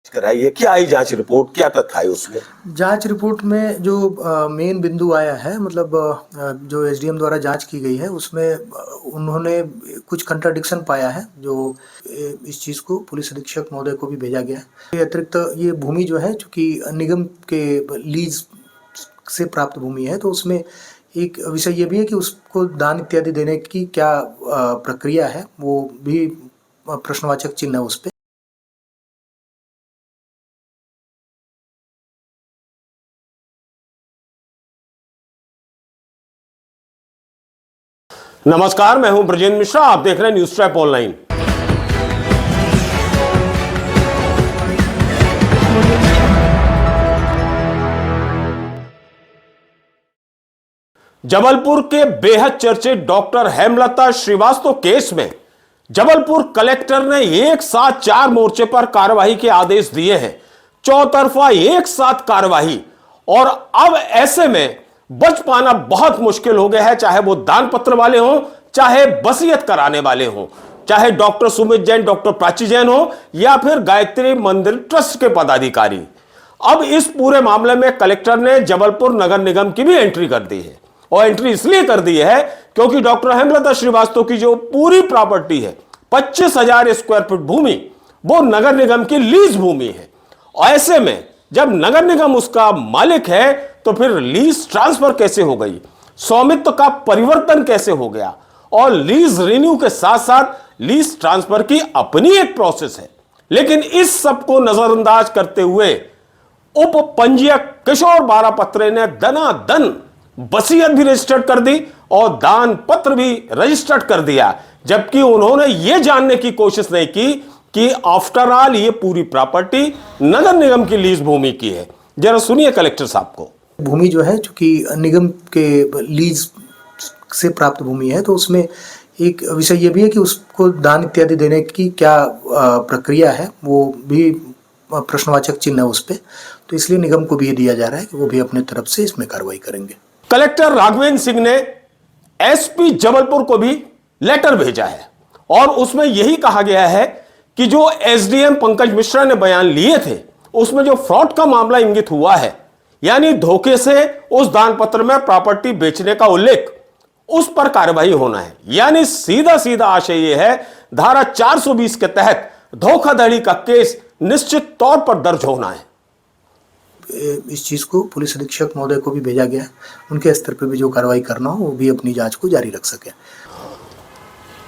कराई है, क्या आई जांच रिपोर्ट, क्या तथ्य आए उसमें? जांच रिपोर्ट में जो मेन बिंदु आया है, मतलब जो एसडीएम द्वारा जांच की गई है उसमें उन्होंने कुछ कंट्राडिक्शन पाया है, जो इस चीज़ को पुलिस अधीक्षक महोदय को भी भेजा गया है। ये अतिरिक्त ये भूमि जो है, चूँकि निगम के लीज से प्राप्त भूमि है, तो उसमें एक विषय ये भी है कि उसको दान इत्यादि देने की क्या प्रक्रिया है, वो भी प्रश्नवाचक चिन्ह है उस पे। नमस्कार, मैं हूं ब्रजेंद्र मिश्रा। आप देख रहे हैं न्यूज ट्रैप ऑनलाइन। जबलपुर के बेहद चर्चित डॉक्टर हेमलता श्रीवास्तव केस में जबलपुर कलेक्टर ने एक साथ 4 मोर्चे पर कार्रवाई के आदेश दिए हैं। चौतरफा एक साथ कार्रवाई, और अब ऐसे में बच पाना बहुत मुश्किल हो गया है, चाहे वो दान पत्र वाले हों, चाहे वसीयत कराने वाले हों, चाहे डॉक्टर सुमित जैन, डॉक्टर प्राची जैन हो, या फिर गायत्री मंदिर ट्रस्ट के पदाधिकारी। अब इस पूरे मामले में कलेक्टर ने जबलपुर नगर निगम की भी एंट्री कर दी है, और एंट्री इसलिए कर दी है क्योंकि डॉक्टर हेमलता श्रीवास्तव की जो पूरी प्रॉपर्टी है, 25,000 स्क्वायर फीट भूमि, वो नगर निगम की लीज भूमि है। और ऐसे में जब नगर निगम उसका मालिक है, तो फिर लीज ट्रांसफर कैसे हो गई, स्वामित्व का परिवर्तन कैसे हो गया, और लीज रिन्यू के साथ साथ लीज ट्रांसफर की अपनी एक प्रोसेस है। लेकिन इस सब को नजरअंदाज करते हुए उप पंजीयक किशोर बारापत्रे ने दनादन वसीयत भी रजिस्टर्ड कर दी और दान पत्र भी रजिस्टर्ड कर दिया, जबकि उन्होंने यह जानने की कोशिश नहीं की कि आफ्टर ऑल ये पूरी प्रॉपर्टी नगर निगम की लीज भूमि की है। जरा सुनिए कलेक्टर साहब को। भूमि जो है, चूंकि निगम के लीज से प्राप्त भूमि है, तो उसमें एक विषय ये भी है कि उसको दान इत्यादि देने की क्या प्रक्रिया है, वो भी प्रश्नवाचक चिन्ह है उस पे। तो इसलिए निगम को भी ये दिया जा रहा है कि वो भी अपने तरफ से इसमें कार्रवाई करेंगे। कलेक्टर राघवेंद्र सिंह ने एसपी जबलपुर को भी लेटर भेजा है, और उसमें यही कहा गया है कि जो एसडीएम पंकज मिश्रा ने बयान लिए थे, उसमें जो फ्रॉड का मामला इंगित हुआ है, यानी धोखे से उस दान पत्र में प्रॉपर्टी बेचने का उल्लेख, उस पर कार्रवाई होना है। यानी सीधा सीधा आशय यह है, धारा 420 के तहत धोखाधड़ी का केस निश्चित तौर पर दर्ज होना है। इस चीज को पुलिस अधीक्षक महोदय को भी भेजा गया है, उनके स्तर पर भी जो कार्रवाई करना हो वो भी अपनी जांच को जारी रख सके।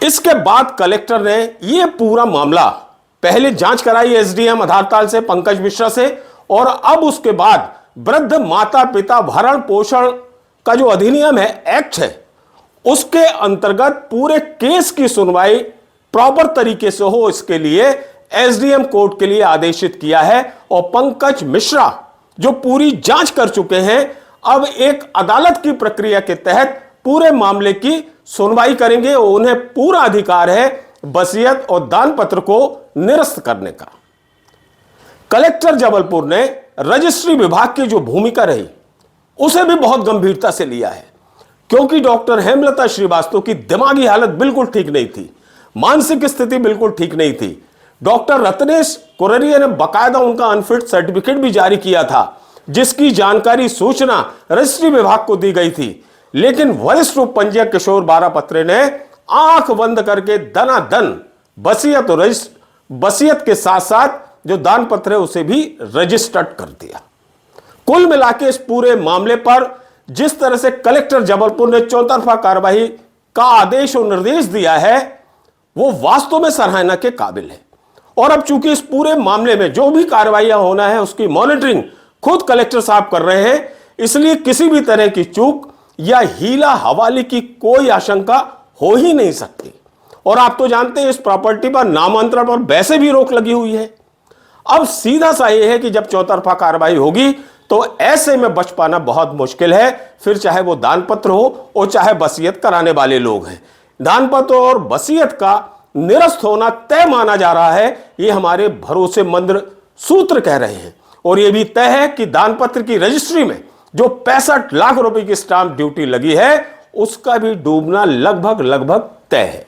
इसके बाद कलेक्टर ने यह पूरा मामला पहले जांच कराई एसडीएम आधारताल से, पंकज मिश्रा से, और अब उसके बाद वृद्ध माता पिता भरण पोषण का जो अधिनियम है, एक्ट है, उसके अंतर्गत पूरे केस की सुनवाई प्रॉपर तरीके से हो, इसके लिए एसडीएम कोर्ट के लिए आदेशित किया है। और पंकज मिश्रा जो पूरी जांच कर चुके हैं, अब एक अदालत की प्रक्रिया के तहत पूरे मामले की सुनवाई करेंगे। उन्हें पूरा अधिकार है वसीयत और दान पत्र को निरस्त करने का। कलेक्टर जबलपुर ने रजिस्ट्री विभाग की जो भूमिका रही, उसे भी बहुत गंभीरता से लिया है, क्योंकि डॉक्टर हेमलता श्रीवास्तव की दिमागी हालत बिल्कुल ठीक नहीं थी, मानसिक स्थिति बिल्कुल ठीक नहीं थी। डॉक्टर रत्नेश कुररिया ने बाकायदा उनका अनफिट सर्टिफिकेट भी जारी किया था, जिसकी जानकारी सूचना रजिस्ट्री विभाग को दी गई थी। लेकिन वरिष्ठ उप पंजीयक किशोर बारापत्रे ने आंख बंद करके दनादन वसीयत के साथ साथ जो दान पत्र है उसे भी रजिस्टर्ड कर दिया। कुल मिलाकर इस पूरे मामले पर जिस तरह से कलेक्टर जबलपुर ने चौतरफा कार्रवाई का आदेश और निर्देश दिया है, वो वास्तव में सराहना के काबिल है। और अब चूंकि इस पूरे मामले में जो भी कार्रवाइयां होना है, उसकी मॉनिटरिंग खुद कलेक्टर साहब कर रहे हैं, इसलिए किसी भी तरह की चूक या हीला हवाले की कोई आशंका हो ही नहीं सकती। और आप तो जानते हैं इस प्रॉपर्टी पर नामांतरण पर वैसे भी रोक लगी हुई है। अब सीधा सा यह है कि जब चौतरफा कार्रवाई होगी, तो ऐसे में बच पाना बहुत मुश्किल है, फिर चाहे वो दान पत्र हो और चाहे वसीयत कराने वाले लोग हैं। दान पत्र और वसीयत का निरस्त होना तय माना जा रहा है, ये हमारे भरोसेमंद सूत्र कह रहे हैं। और यह भी तय है कि दान पत्र की रजिस्ट्री में जो 65 लाख रुपए की स्टांप ड्यूटी लगी है, उसका भी डूबना लगभग तय है।